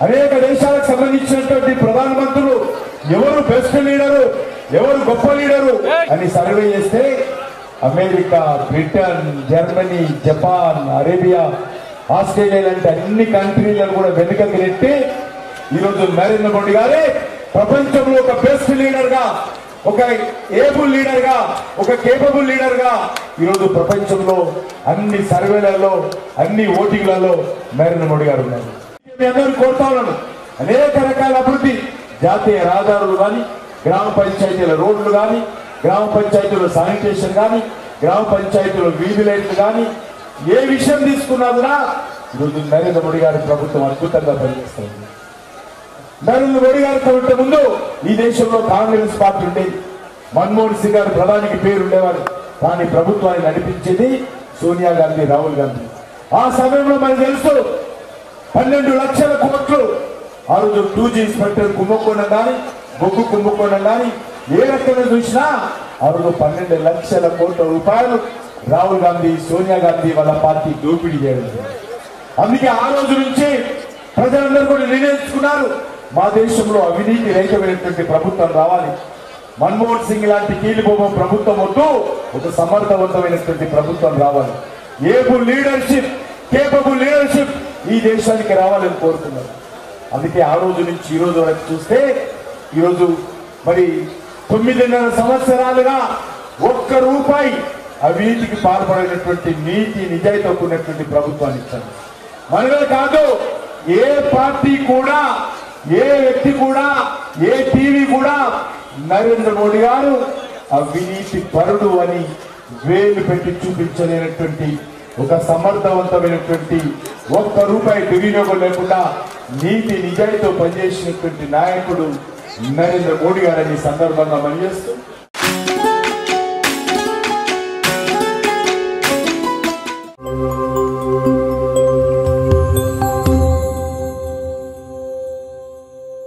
అనేక దేశాలకు సంబంధించినటువంటి ప్రధానమంత్రులు ఎవరు బెస్ట్ లీడరు, ఎవరు గొప్ప లీడరు అని సర్వే చేస్తే America, Britain, Germany, Japan, Arabia, Australia లాంటి అన్ని కంట్రీలను కూడా వెనుకకి నెట్టి ఈరోజు నరేంద్ర మోడీ గారే ప్రపంచంలో ఒక బెస్ట్ లీడర్ గా, ఒక ఏబుల్ లీడర్ గా, ఒక కేపబుల్ లీడర్ గా ఈరోజు ప్రపంచంలో అన్ని సర్వేలలో, అన్ని ఓటింగ్లలో నరేంద్ర మోడీ గారు ఉన్నారు. మీ అందరూ కోరుతా ఉన్నాను, అనేక రకాల అభివృద్ధి, జాతీయ రహదారులు కానీ, గ్రామ పంచాయతీల రోడ్లు కానీ, గ్రామ పంచాయతీల శానిటేషన్ కానీ, గ్రామ పంచాయతీల వీధి లైట్లు కానీ, ఏ విషయం తీసుకున్నా కూడా ఈరోజు నరేంద్ర మోడీ గారి ప్రభుత్వం అద్భుతంగా పనిచేస్తుంది. నరేంద్ర మోడీ గారి ప్రభుత్వం ముందు ఈ దేశంలో కాంగ్రెస్ పార్టీ ఉండేది. మన్మోహన్ సింగ్ గారు ప్రధానికి పేరు ఉండేవారు, కానీ ప్రభుత్వాన్ని నడిపించేది సోనియా గాంధీ, రాహుల్ గాంధీ. ఆ సమయంలో మనకు తెలుసు 12 లక్షల కోట్లు ఆ రోజు 2G స్పెక్టర్ కుంభకోణం కానీ, బొగ్గు కుంభకోణం కానీ ఏ రకంగా చూసినా ఆ రోజు 12 లక్షల కోట్ల రూపాయలు రాహుల్ గాంధీ, సోనియా గాంధీ వాళ్ళ పార్టీ దోపిడీ చేయడం. అందుకే ఆ రోజు నుంచి ప్రజలందరూ కూడా నిర్ణయించుకున్నారు, మా దేశంలో అవినీతి రహితమైనటువంటి ప్రభుత్వం రావాలి. మన్మోహన్ సింగ్ లాంటి కీలుబొమ్మ ప్రభుత్వం వద్దు, ఒక సమర్థవంతమైనటువంటి ప్రభుత్వం రావాలి. ఏబుల్ లీడర్షిప్, కేపబుల్ లీడర్షిప్ ఈ దేశానికి రావాలని కోరుతున్నారు. అందుకే ఆ రోజు నుంచి ఈ రోజు వరకు చూస్తే ఈరోజు మరి 9.5 సంవత్సరాలుగా ఒక్క రూపాయి అవినీతికి పాల్పడినటువంటి నీతి నిజాయితీతో కూడినటువంటి ప్రభుత్వాన్ని ఇచ్చారు. మనమే కాదు, ఏ పార్టీ కూడా, ఏ వ్యక్తి కూడా, ఏ టీవీ కూడా నరేంద్ర మోడీ గారు అవినీతి పరుడు అని వేలు పెట్టి చూపించలేనటువంటి ఒక సమర్థవంతమైనటువంటి ఒక్క రూపాయి దుర్వినియోగం లేకుండా నీతి నిజాయితీతో పనిచేసినటువంటి నాయకుడు నరేంద్ర మోడీ గారని సందర్భంగా పనిచేస్తూ